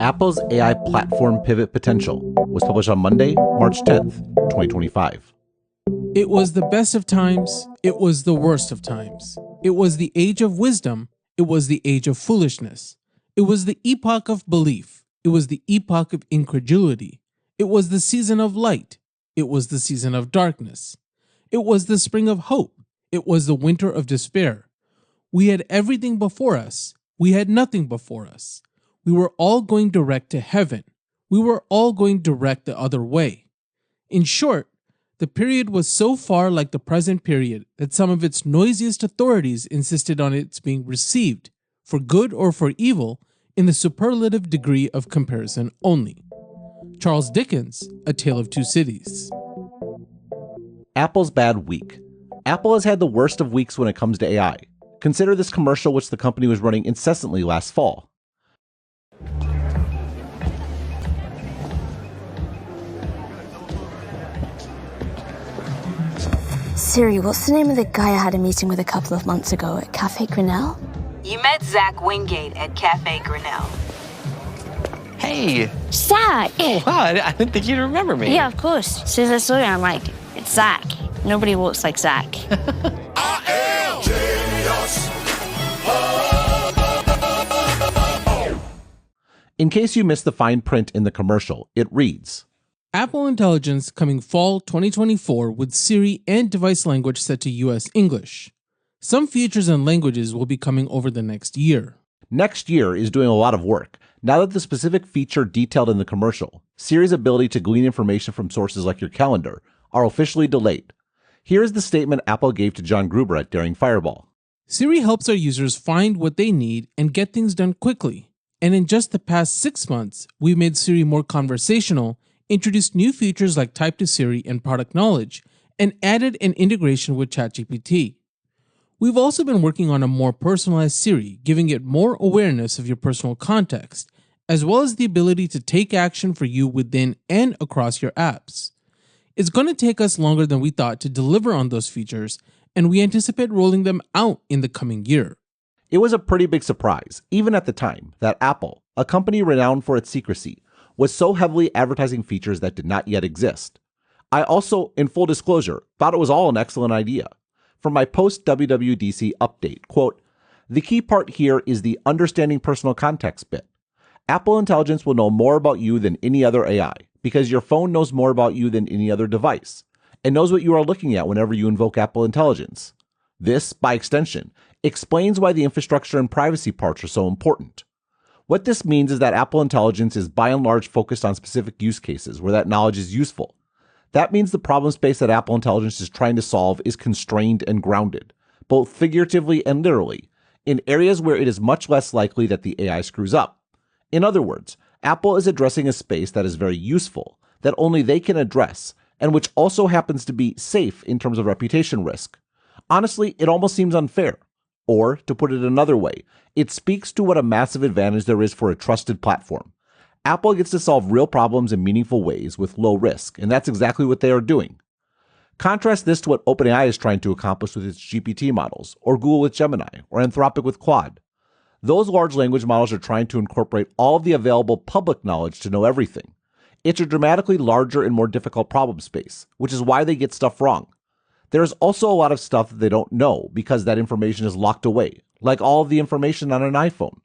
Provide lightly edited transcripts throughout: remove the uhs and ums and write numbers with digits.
Apple's AI platform pivot potential was published on Monday, March 10th, 2025. It was the best of times, it was the worst of times. It was the age of wisdom, it was the age of foolishness. It was the epoch of belief, it was the epoch of incredulity. It was the season of light, it was the season of darkness. It was the spring of hope, it was the winter of despair. We had everything before us, we had nothing before us. We were all going direct to heaven. We were all going direct the other way. In short, the period was so far like the present period that some of its noisiest authorities insisted on its being received, for good or for evil, in the superlative degree of comparison only. Charles Dickens, A Tale of Two Cities. Apple's bad week. Apple has had the worst of weeks when it comes to AI. Consider this commercial which the company was running incessantly last fall. Siri, what's the name of the guy I had a meeting with a couple of months ago at Cafe Grinnell? You met Zach Wingate at Cafe Grinnell. Hey! Zach! Oh, wow, I didn't think you'd remember me. Yeah, of course. As soon as I saw you, I'm like, it's Zach. Nobody looks like Zach. I am genius. In case you missed the fine print in the commercial, it reads, Apple Intelligence coming fall 2024 with Siri and device language set to US English. Some features and languages will be coming over the next year. Next year is doing a lot of work. Now that the specific feature detailed in the commercial, Siri's ability to glean information from sources like your calendar, are officially delayed. Here is the statement Apple gave to John Gruber at Daring Fireball. Siri helps our users find what they need and get things done quickly. And in just the past 6 months, we've made Siri more conversational, introduced new features like Type to Siri and Product Knowledge, and added an integration with ChatGPT. We've also been working on a more personalized Siri, giving it more awareness of your personal context, as well as the ability to take action for you within and across your apps. It's going to take us longer than we thought to deliver on those features, and we anticipate rolling them out in the coming year. It was a pretty big surprise, even at the time, that Apple, a company renowned for its secrecy, was so heavily advertising features that did not yet exist. I also, in full disclosure, thought it was all an excellent idea. From my post-WWDC update, quote, the key part here is the understanding personal context bit. Apple Intelligence will know more about you than any other AI, because your phone knows more about you than any other device, and knows what you are looking at whenever you invoke Apple Intelligence. This, by extension, explains why the infrastructure and privacy parts are so important. What this means is that Apple Intelligence is by and large focused on specific use cases where that knowledge is useful. That means the problem space that Apple Intelligence is trying to solve is constrained and grounded, both figuratively and literally, in areas where it is much less likely that the AI screws up. In other words, Apple is addressing a space that is very useful, that only they can address, and which also happens to be safe in terms of reputation risk. Honestly, it almost seems unfair. Or, to put it another way, it speaks to what a massive advantage there is for a trusted platform. Apple gets to solve real problems in meaningful ways with low risk, and that's exactly what they are doing. Contrast this to what OpenAI is trying to accomplish with its GPT models, or Google with Gemini, or Anthropic with Claude. Those large language models are trying to incorporate all of the available public knowledge to know everything. It's a dramatically larger and more difficult problem space, which is why they get stuff wrong. There is also a lot of stuff that they don't know because that information is locked away, like all of the information on an iPhone.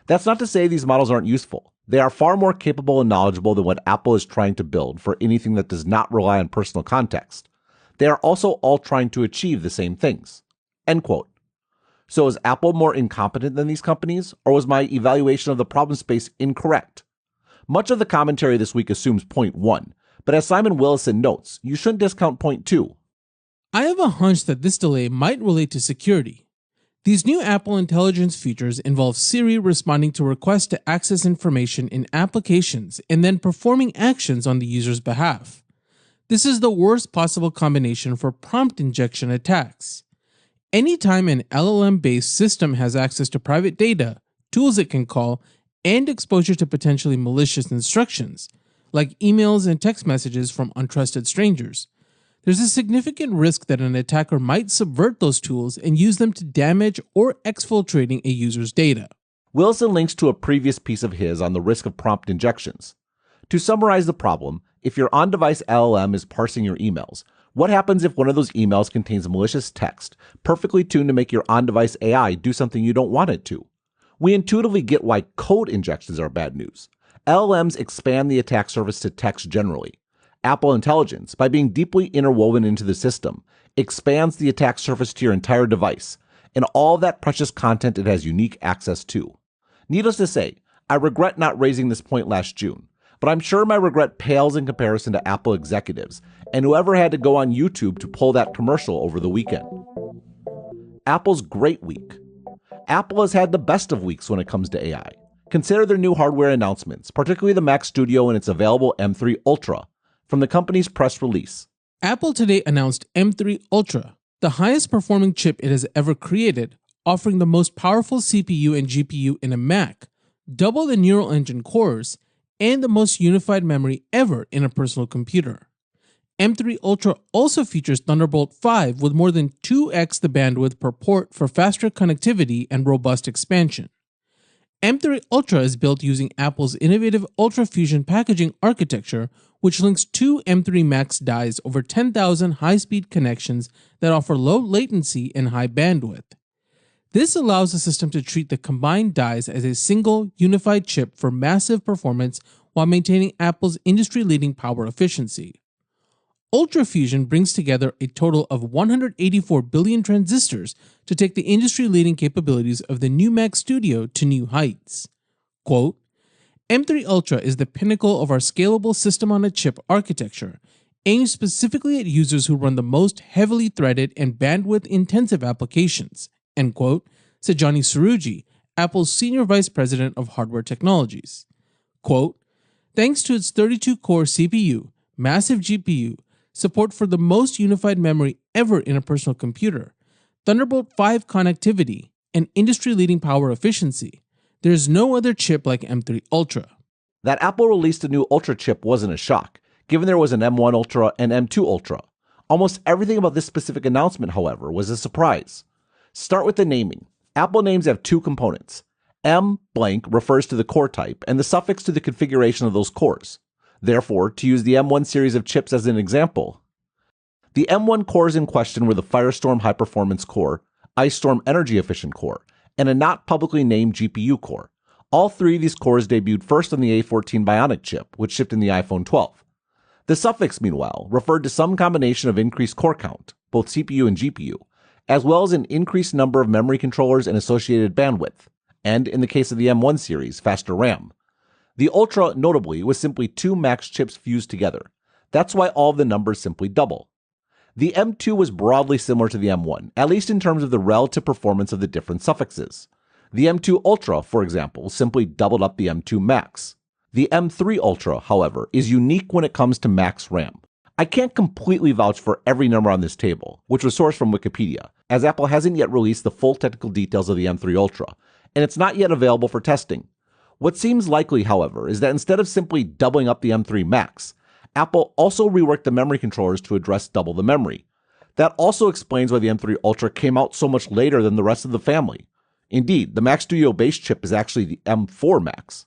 That's not to say these models aren't useful. They are far more capable and knowledgeable than what Apple is trying to build for anything that does not rely on personal context. They are also all trying to achieve the same things. End quote. So is Apple more incompetent than these companies, or was my evaluation of the problem space incorrect? Much of the commentary this week assumes point 1, but as Simon Willison notes, you shouldn't discount point 2. I have a hunch that this delay might relate to security. These new Apple Intelligence features involve Siri responding to requests to access information in applications and then performing actions on the user's behalf. This is the worst possible combination for prompt injection attacks. Anytime an LLM-based system has access to private data, tools it can call, and exposure to potentially malicious instructions, like emails and text messages from untrusted strangers, there's a significant risk that an attacker might subvert those tools and use them to damage or exfiltrating a user's data. Wilson links to a previous piece of his on the risk of prompt injections. To summarize the problem, if your on-device LLM is parsing your emails, what happens if one of those emails contains malicious text, perfectly tuned to make your on-device AI do something you don't want it to? We intuitively get why code injections are bad news. LLMs expand the attack surface to text generally. Apple Intelligence, by being deeply interwoven into the system, expands the attack surface to your entire device, and all that precious content it has unique access to. Needless to say, I regret not raising this point last June, but I'm sure my regret pales in comparison to Apple executives and whoever had to go on YouTube to pull that commercial over the weekend. Apple's great week. Apple has had the best of weeks when it comes to AI. Consider their new hardware announcements, particularly the Mac Studio and its available M3 Ultra, from the company's press release. Apple today announced M3 Ultra, the highest performing chip it has ever created, offering the most powerful CPU and GPU in a Mac, double the neural engine cores, and the most unified memory ever in a personal computer. M3 Ultra also features Thunderbolt 5 with more than 2x the bandwidth per port for faster connectivity and robust expansion. M3 Ultra is built using Apple's innovative Ultra Fusion packaging architecture, which links two M3 Max dies over 10,000 high-speed connections that offer low latency and high bandwidth. This allows the system to treat the combined dies as a single, unified chip for massive performance while maintaining Apple's industry-leading power efficiency. Ultra Fusion brings together a total of 184 billion transistors to take the industry-leading capabilities of the new Mac Studio to new heights. Quote, M3 Ultra is the pinnacle of our scalable system-on-a-chip architecture, aimed specifically at users who run the most heavily threaded and bandwidth-intensive applications, end quote, said Johnny Sarugi, Apple's Senior Vice President of Hardware Technologies. Quote, thanks to its 32-core CPU, massive GPU, support for the most unified memory ever in a personal computer, Thunderbolt 5 connectivity, and industry-leading power efficiency, there is no other chip like M3 Ultra. That Apple released a new Ultra chip wasn't a shock, given there was an M1 Ultra and M2 Ultra. Almost everything about this specific announcement, however, was a surprise. Start with the naming. Apple names have two components. M blank refers to the core type and the suffix to the configuration of those cores. Therefore, to use the M1 series of chips as an example, the M1 cores in question were the Firestorm High Performance Core, Ice Storm Energy Efficient Core, and a not publicly named GPU core. All three of these cores debuted first on the A14 Bionic chip, which shipped in the iPhone 12. The suffix, meanwhile, referred to some combination of increased core count, both CPU and GPU, as well as an increased number of memory controllers and associated bandwidth, and in the case of the M1 series, faster RAM. The Ultra, notably, was simply two Max chips fused together. That's why all of the numbers simply double. The M2 was broadly similar to the M1, at least in terms of the relative performance of the different suffixes. The M2 Ultra, for example, simply doubled up the M2 Max. The M3 Ultra, however, is unique when it comes to Max RAM. I can't completely vouch for every number on this table, which was sourced from Wikipedia, as Apple hasn't yet released the full technical details of the M3 Ultra, and it's not yet available for testing. What seems likely, however, is that instead of simply doubling up the M3 Max, Apple also reworked the memory controllers to address double the memory. That also explains why the M3 Ultra came out so much later than the rest of the family. Indeed, the Mac Studio base chip is actually the M4 Max.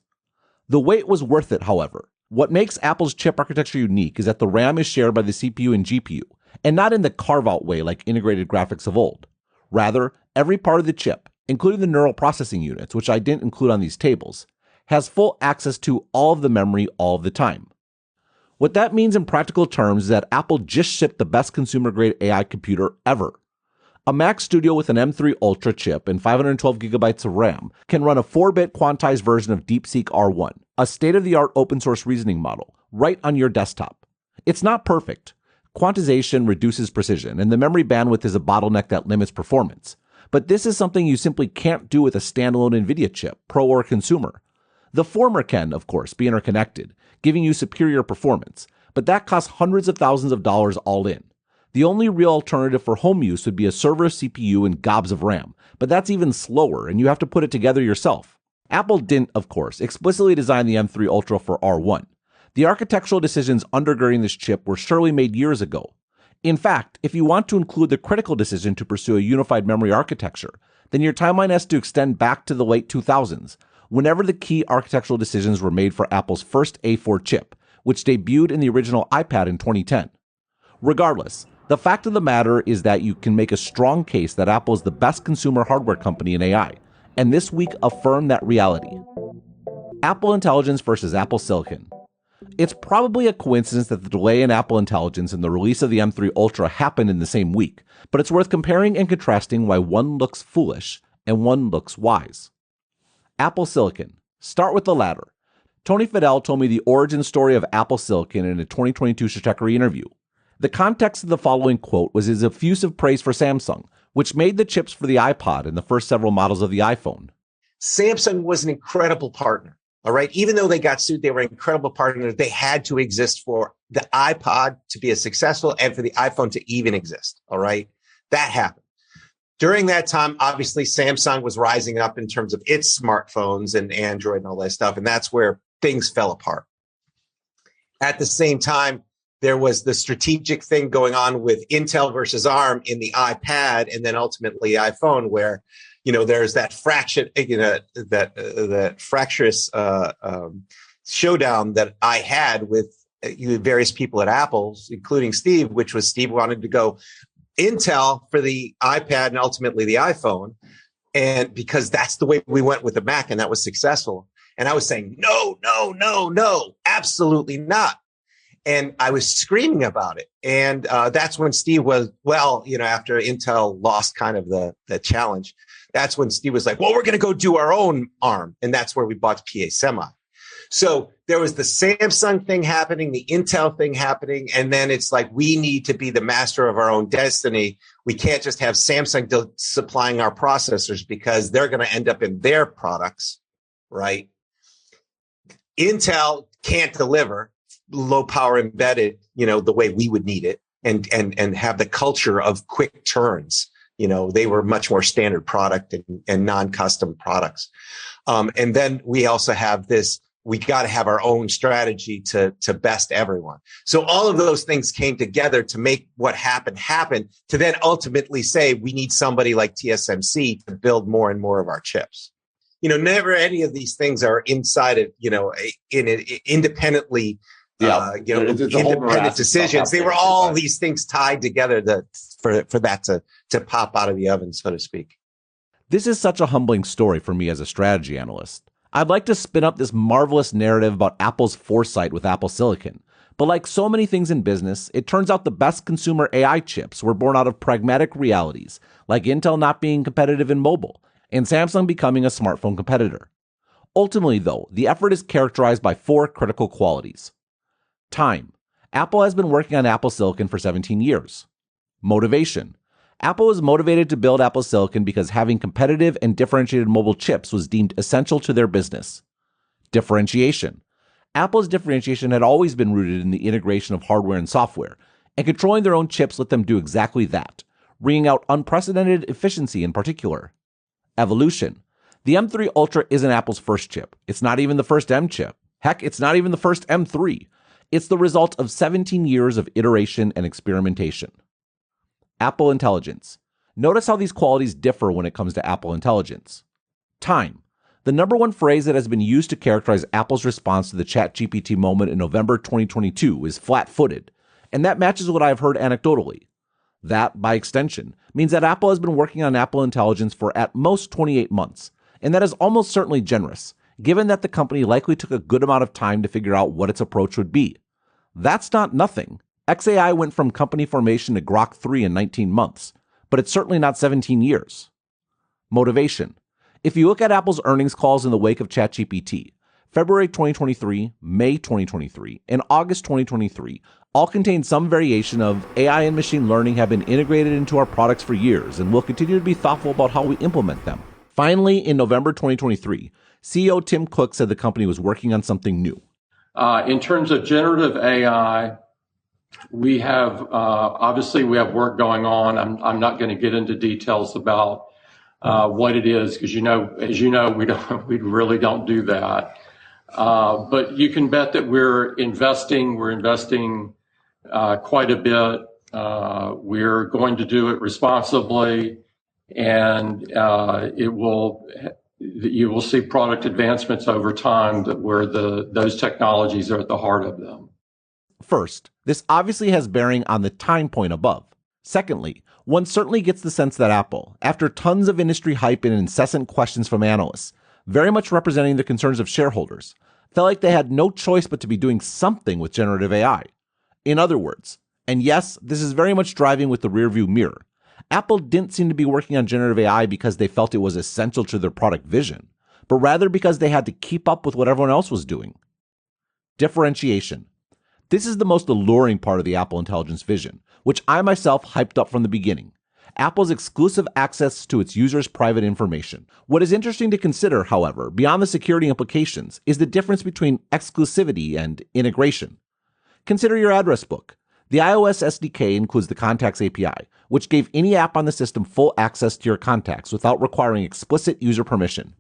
The wait was worth it, however. What makes Apple's chip architecture unique is that the RAM is shared by the CPU and GPU, and not in the carve-out way like integrated graphics of old. Rather, every part of the chip, including the neural processing units, which I didn't include on these tables, has full access to all of the memory all of the time. What that means in practical terms is that Apple just shipped the best consumer-grade AI computer ever. A Mac Studio with an M3 Ultra chip and 512 gigabytes of RAM can run a 4-bit quantized version of DeepSeek R1, a state-of-the-art open-source reasoning model, right on your desktop. It's not perfect. Quantization reduces precision, and the memory bandwidth is a bottleneck that limits performance. But this is something you simply can't do with a standalone NVIDIA chip, pro or consumer. The former can, of course, be interconnected, giving you superior performance, but that costs hundreds of thousands of dollars all in. The only real alternative for home use would be a server CPU and gobs of RAM, but that's even slower, and you have to put it together yourself. Apple didn't, of course, explicitly design the M3 Ultra for R1. The architectural decisions undergirding this chip were surely made years ago. In fact, if you want to include the critical decision to pursue a unified memory architecture, then your timeline has to extend back to the late 2000s, whenever the key architectural decisions were made for Apple's first A4 chip, which debuted in the original iPad in 2010. Regardless, the fact of the matter is that you can make a strong case that Apple is the best consumer hardware company in AI, and this week affirmed that reality. Apple Intelligence versus Apple Silicon. It's probably a coincidence that the delay in Apple Intelligence and the release of the M3 Ultra happened in the same week, but it's worth comparing and contrasting why one looks foolish and one looks wise. Apple Silicon. Start with the latter. Tony Fadell told me the origin story of Apple Silicon in a 2022 Stratechery interview. The context of the following quote was his effusive praise for Samsung, which made the chips for the iPod and the first several models of the iPhone. Samsung was an incredible partner. All right. Even though they got sued, they were an incredible partner. They had to exist for the iPod to be as successful and for the iPhone to even exist. All right. That happened. During that time, obviously, Samsung was rising up in terms of its smartphones and Android and all that stuff. And that's where things fell apart. At the same time, there was the strategic thing going on with Intel versus ARM in the iPad and then ultimately iPhone, where, there's that fraction, that fractious showdown that I had with various people at Apple, including Steve, which was Steve wanted to go Intel for the iPad and ultimately the iPhone. And because that's the way we went with the Mac and that was successful. And I was saying, no, absolutely not. And I was screaming about it. And that's when Steve was, after Intel lost kind of the challenge, that's when Steve was like, well, we're going to go do our own ARM. And that's where we bought PA Semi. So there was the Samsung thing happening, the Intel thing happening, and then it's like we need to be the master of our own destiny. We can't just have Samsung supplying our processors because they're going to end up in their products, right? Intel can't deliver low power embedded, the way we would need it and have the culture of quick turns. They were much more standard product and non-custom products. And then we also have this, we got to have our own strategy to best everyone. So all of those things came together to make what happened to then ultimately say we need somebody like TSMC to build more and more of our chips. Never any of these things are inside of, independently, independent decisions. They were all these things tied together for that to pop out of the oven, so to speak. This is such a humbling story for me as a strategy analyst. I'd like to spin up this marvelous narrative about Apple's foresight with Apple Silicon. But like so many things in business, it turns out the best consumer AI chips were born out of pragmatic realities, like Intel not being competitive in mobile, and Samsung becoming a smartphone competitor. Ultimately, though, the effort is characterized by 4 critical qualities. Time. Apple has been working on Apple Silicon for 17 years. Motivation. Apple was motivated to build Apple Silicon because having competitive and differentiated mobile chips was deemed essential to their business. Differentiation. Apple's differentiation had always been rooted in the integration of hardware and software, and controlling their own chips let them do exactly that, wringing out unprecedented efficiency in particular. Evolution. The M3 Ultra isn't Apple's first chip. It's not even the first M chip. Heck, it's not even the first M3. It's the result of 17 years of iteration and experimentation. Apple Intelligence. Notice how these qualities differ when it comes to Apple Intelligence. Time. The number one phrase that has been used to characterize Apple's response to the ChatGPT moment in November 2022 is flat-footed, and that matches what I've heard anecdotally. That, by extension, means that Apple has been working on Apple Intelligence for at most 28 months, and that is almost certainly generous, given that the company likely took a good amount of time to figure out what its approach would be. That's not nothing. XAI went from company formation to Grok 3 in 19 months, but it's certainly not 17 years. Motivation. If you look at Apple's earnings calls in the wake of ChatGPT, February 2023, May 2023, and August 2023 all contain some variation of AI and machine learning have been integrated into our products for years and will continue to be thoughtful about how we implement them. Finally, in November 2023, CEO Tim Cook said the company was working on something new. In terms of generative AI, we have obviously we have work going on. I'm not going to get into details about what it is because as you know, we really don't do that. But you can bet that we're investing. We're investing quite a bit. We're going to do it responsibly. and you will see product advancements over time where those technologies are at the heart of them. First, this obviously has bearing on the time point above. Secondly, one certainly gets the sense that Apple, after tons of industry hype and incessant questions from analysts, very much representing the concerns of shareholders, felt like they had no choice but to be doing something with generative AI. In other words, and yes, this is very much driving with the rearview mirror, Apple didn't seem to be working on generative AI because they felt it was essential to their product vision, but rather because they had to keep up with what everyone else was doing. Differentiation. This is the most alluring part of the Apple Intelligence vision, which I myself hyped up from the beginning. Apple's exclusive access to its users' private information. What is interesting to consider, however, beyond the security implications, is the difference between exclusivity and integration. Consider your address book. The iOS SDK includes the Contacts API, which gave any app on the system full access to your contacts without requiring explicit user permission.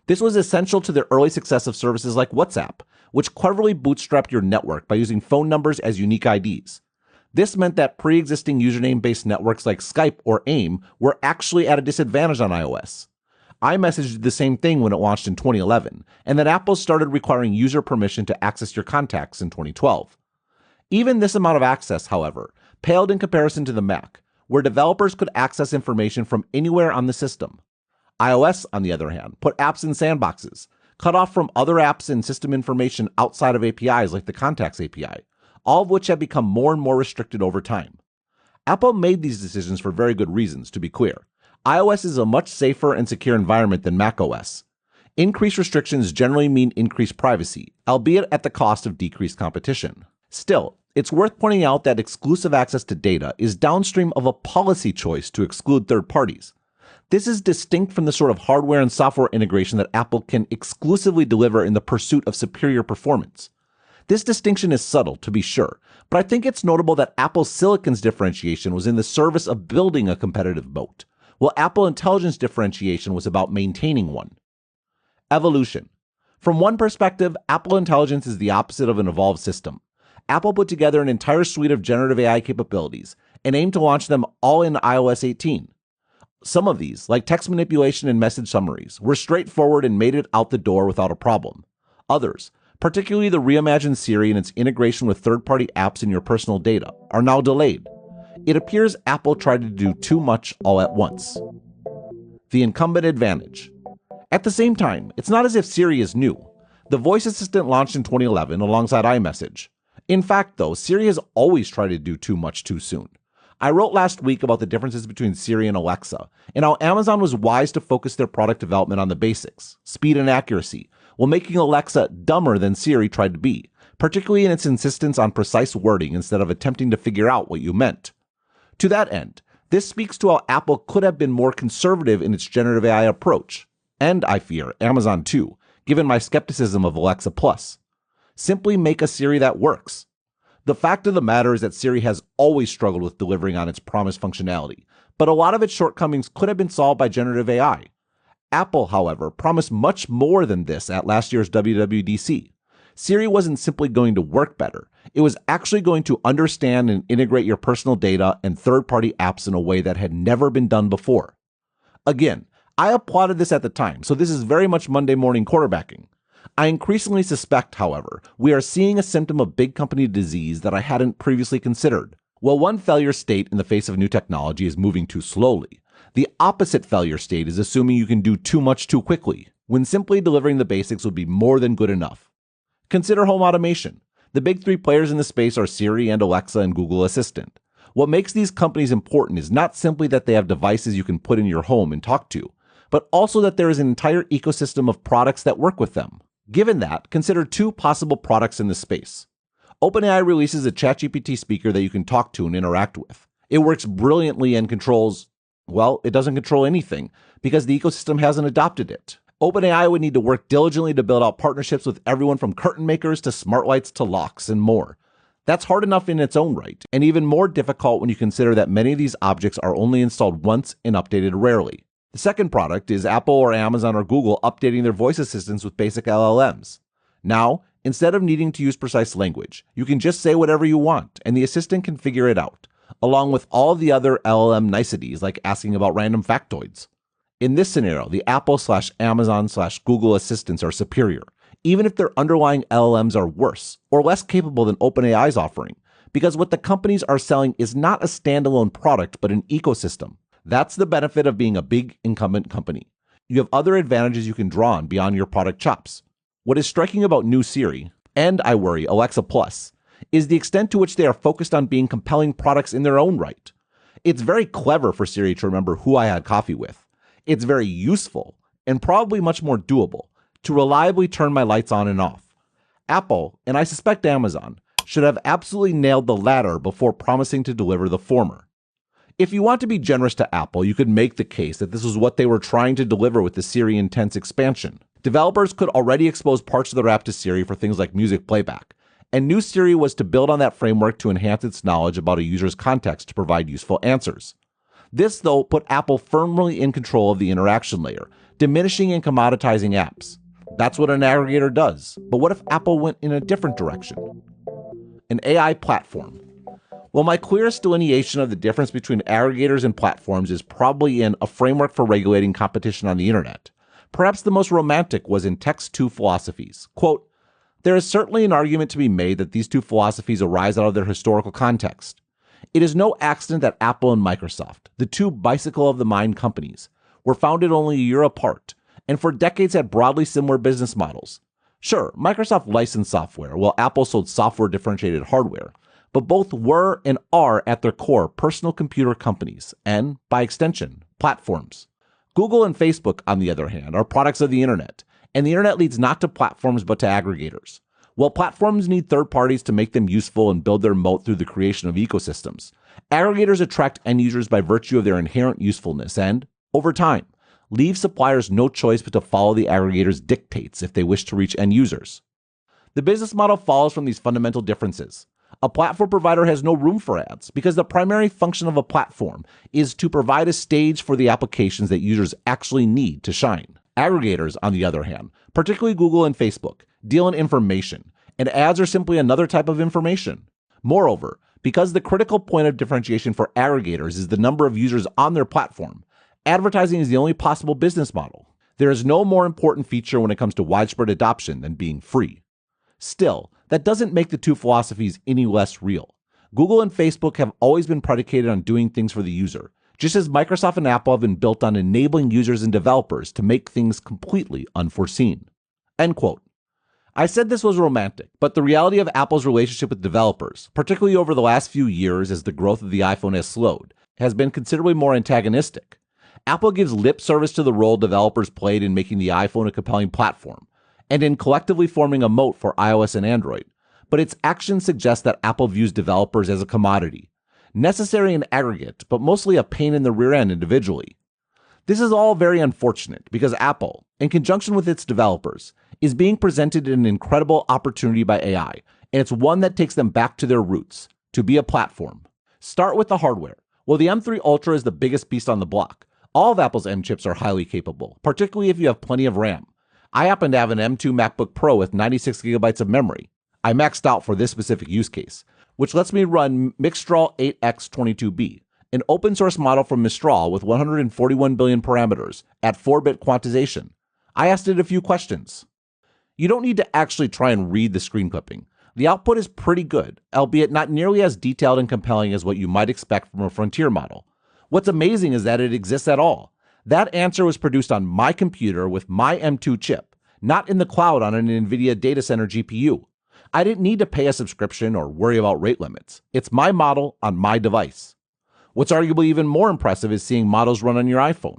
This was essential to the early success of services like WhatsApp, which cleverly bootstrapped your network by using phone numbers as unique IDs. This meant that pre-existing username-based networks like Skype or AIM were actually at a disadvantage on iOS. iMessage did the same thing when it launched in 2011, and then Apple started requiring user permission to access your contacts in 2012. Even this amount of access, however, paled in comparison to the Mac, where developers could access information from anywhere on the system. iOS, on the other hand, put apps in sandboxes, cut off from other apps and system information outside of APIs like the Contacts API, all of which have become more and more restricted over time. Apple made these decisions for very good reasons, to be clear. iOS is a much safer and secure environment than macOS. Increased restrictions generally mean increased privacy, albeit at the cost of decreased competition. Still, it's worth pointing out that exclusive access to data is downstream of a policy choice to exclude third parties. This is distinct from the sort of hardware and software integration that Apple can exclusively deliver in the pursuit of superior performance. This distinction is subtle, to be sure, but I think it's notable that Apple Silicon's differentiation was in the service of building a competitive moat, while Apple Intelligence differentiation was about maintaining one. Evolution. From one perspective, Apple Intelligence is the opposite of an evolved system. Apple put together an entire suite of generative AI capabilities and aimed to launch them all in iOS 18. Some of these, like text manipulation and message summaries, were straightforward and made it out the door without a problem. Others, particularly the reimagined Siri and its integration with third-party apps in your personal data, are now delayed. It appears Apple tried to do too much all at once. The incumbent advantage. At the same time, it's not as if Siri is new. The voice assistant launched in 2011 alongside iMessage. In fact, though, Siri has always tried to do too much too soon. I wrote last week about the differences between Siri and Alexa, and how Amazon was wise to focus their product development on the basics, speed and accuracy, while making Alexa dumber than Siri tried to be, particularly in its insistence on precise wording instead of attempting to figure out what you meant. To that end, this speaks to how Apple could have been more conservative in its generative AI approach, and I fear Amazon too, given my skepticism of Alexa Plus. Simply make a Siri that works. The fact of the matter is that Siri has always struggled with delivering on its promised functionality, but a lot of its shortcomings could have been solved by generative AI. Apple, however, promised much more than this at last year's WWDC. Siri wasn't simply going to work better, it was actually going to understand and integrate your personal data and third-party apps in a way that had never been done before. Again, I applauded this at the time, so this is very much Monday morning quarterbacking. I increasingly suspect, however, we are seeing a symptom of big company disease that I hadn't previously considered. While one failure state in the face of new technology is moving too slowly, the opposite failure state is assuming you can do too much too quickly, when simply delivering the basics would be more than good enough. Consider home automation. The big three players in the space are Siri and Alexa and Google Assistant. What makes these companies important is not simply that they have devices you can put in your home and talk to, but also that there is an entire ecosystem of products that work with them. Given that, consider two possible products in this space. OpenAI releases a ChatGPT speaker that you can talk to and interact with. It works brilliantly and controls, well, it doesn't control anything because the ecosystem hasn't adopted it. OpenAI would need to work diligently to build out partnerships with everyone from curtain makers to smart lights to locks and more. That's hard enough in its own right, and even more difficult when you consider that many of these objects are only installed once and updated rarely. The second product is Apple or Amazon or Google updating their voice assistants with basic LLMs. Now, instead of needing to use precise language, you can just say whatever you want, and the assistant can figure it out. along with all the other LLM niceties like asking about random factoids. In this scenario, the Apple/Amazon/Google assistants are superior, even if their underlying LLMs are worse or less capable than OpenAI's offering, because what the companies are selling is not a standalone product but an ecosystem. That's the benefit of being a big incumbent company. You have other advantages you can draw on beyond your product chops. What is striking about new Siri, and I worry, Alexa Plus, is the extent to which they are focused on being compelling products in their own right. It's very clever for Siri to remember who I had coffee with. It's very useful, and probably much more doable, to reliably turn my lights on and off. Apple, and I suspect Amazon, should have absolutely nailed the latter before promising to deliver the former. If you want to be generous to Apple, you could make the case that this was what they were trying to deliver with the Siri Intense expansion. Developers could already expose parts of their app to Siri for things like music playback, and new Siri was to build on that framework to enhance its knowledge about a user's context to provide useful answers. This, though, put Apple firmly in control of the interaction layer, diminishing and commoditizing apps. That's what an aggregator does. But what if Apple went in a different direction? An AI platform. Well, my clearest delineation of the difference between aggregators and platforms is probably in a framework for regulating competition on the internet. Perhaps the most romantic was in Text 2 Philosophies. Quote, "There is certainly an argument to be made that these two philosophies arise out of their historical context. It is no accident that Apple and Microsoft, the two bicycle of the mind companies, were founded only a year apart, and for decades had broadly similar business models. Sure, Microsoft licensed software, while Apple sold software-differentiated hardware, but both were and are at their core personal computer companies, and, by extension, platforms. Google and Facebook, on the other hand, are products of the internet, and the internet leads not to platforms but to aggregators. While platforms need third parties to make them useful and build their moat through the creation of ecosystems, aggregators attract end users by virtue of their inherent usefulness and, over time, leave suppliers no choice but to follow the aggregator's dictates if they wish to reach end users. The business model follows from these fundamental differences. A platform provider has no room for ads because the primary function of a platform is to provide a stage for the applications that users actually need to shine. Aggregators, on the other hand, particularly Google and Facebook, deal in information, and ads are simply another type of information. Moreover, because the critical point of differentiation for aggregators is the number of users on their platform, advertising is the only possible business model. There is no more important feature when it comes to widespread adoption than being free. Still, that doesn't make the two philosophies any less real. Google and Facebook have always been predicated on doing things for the user, just as Microsoft and Apple have been built on enabling users and developers to make things completely unforeseen." End quote. I said this was romantic, but the reality of Apple's relationship with developers, particularly over the last few years as the growth of the iPhone has slowed, has been considerably more antagonistic. Apple gives lip service to the role developers played in making the iPhone a compelling platform, and in collectively forming a moat for iOS and Android, but its actions suggest that Apple views developers as a commodity, necessary in aggregate, but mostly a pain in the rear end individually. This is all very unfortunate because Apple, in conjunction with its developers, is being presented an incredible opportunity by AI, and it's one that takes them back to their roots, to be a platform. Start with the hardware. Well, the M3 Ultra is the biggest beast on the block. All of Apple's M chips are highly capable, particularly if you have plenty of RAM. I happen to have an M2 MacBook Pro with 96 gigabytes of memory. I maxed out for this specific use case, which lets me run Mixtral 8X22B, an open source model from Mistral with 141 billion parameters at 4-bit quantization. I asked it a few questions. You don't need to actually try and read the screen clipping. The output is pretty good, albeit not nearly as detailed and compelling as what you might expect from a Frontier model. What's amazing is that it exists at all. That answer was produced on my computer with my M2 chip, not in the cloud on an NVIDIA data center GPU. I didn't need to pay a subscription or worry about rate limits. It's my model on my device. What's arguably even more impressive is seeing models run on your iPhone.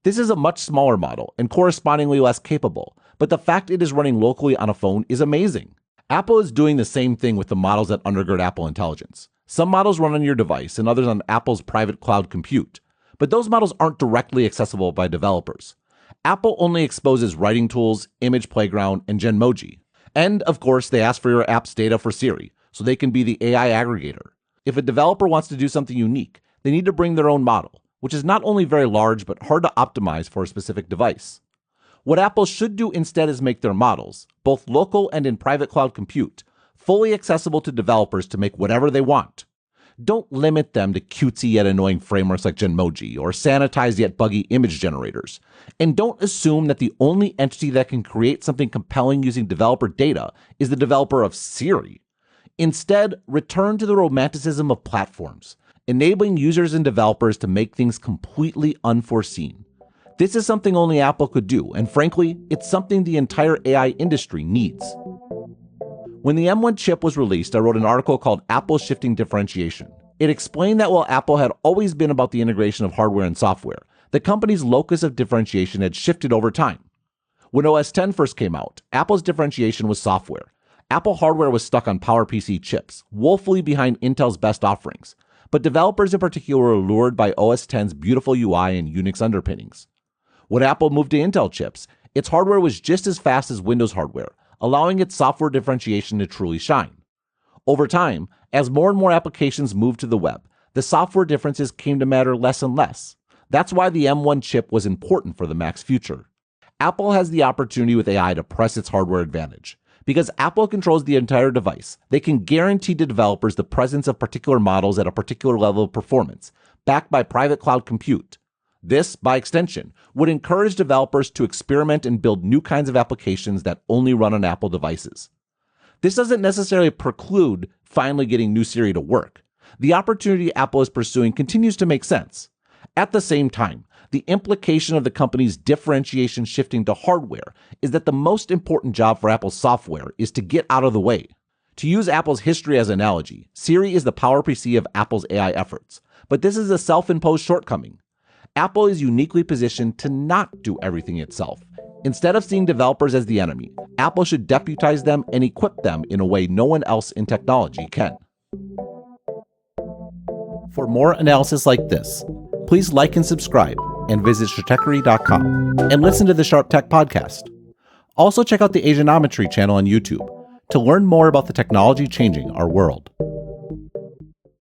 This is a much smaller model and correspondingly less capable, but the fact it is running locally on a phone is amazing. Apple is doing the same thing with the models that undergird Apple Intelligence. Some models run on your device and others on Apple's private cloud compute, but those models aren't directly accessible by developers. Apple only exposes writing tools, Image Playground, and Genmoji. And, of course, they ask for your app's data for Siri, so they can be the AI aggregator. If a developer wants to do something unique, they need to bring their own model, which is not only very large, but hard to optimize for a specific device. What Apple should do instead is make their models, both local and in private cloud compute, fully accessible to developers to make whatever they want. Don't limit them to cutesy yet annoying frameworks like Genmoji or sanitized yet buggy image generators. And don't assume that the only entity that can create something compelling using developer data is the developer of Siri. Instead, return to the romanticism of platforms, enabling users and developers to make things completely unforeseen. This is something only Apple could do, and frankly, it's something the entire AI industry needs. When the M1 chip was released, I wrote an article called Apple Shifting Differentiation. It explained that while Apple had always been about the integration of hardware and software, the company's locus of differentiation had shifted over time. When OS X first came out, Apple's differentiation was software. Apple hardware was stuck on PowerPC chips, woefully behind Intel's best offerings, but developers in particular were lured by OS X's beautiful UI and Unix underpinnings. When Apple moved to Intel chips, its hardware was just as fast as Windows hardware, allowing its software differentiation to truly shine. Over time, as more and more applications moved to the web, the software differences came to matter less and less. That's why the M1 chip was important for the Mac's future. Apple has the opportunity with AI to press its hardware advantage. Because Apple controls the entire device, they can guarantee to developers the presence of particular models at a particular level of performance, backed by private cloud compute. This, by extension, would encourage developers to experiment and build new kinds of applications that only run on Apple devices. This doesn't necessarily preclude finally getting New Siri to work. The opportunity Apple is pursuing continues to make sense. At the same time, the implication of the company's differentiation shifting to hardware is that the most important job for Apple's software is to get out of the way. To use Apple's history as an analogy, Siri is the PowerPC of Apple's AI efforts, but this is a self-imposed shortcoming. Apple is uniquely positioned to not do everything itself. Instead of seeing developers as the enemy, Apple should deputize them and equip them in a way no one else in technology can. For more analysis like this, please like and subscribe and visit Stratechery.com and listen to the Sharp Tech podcast. Also check out the Asianometry channel on YouTube to learn more about the technology changing our world.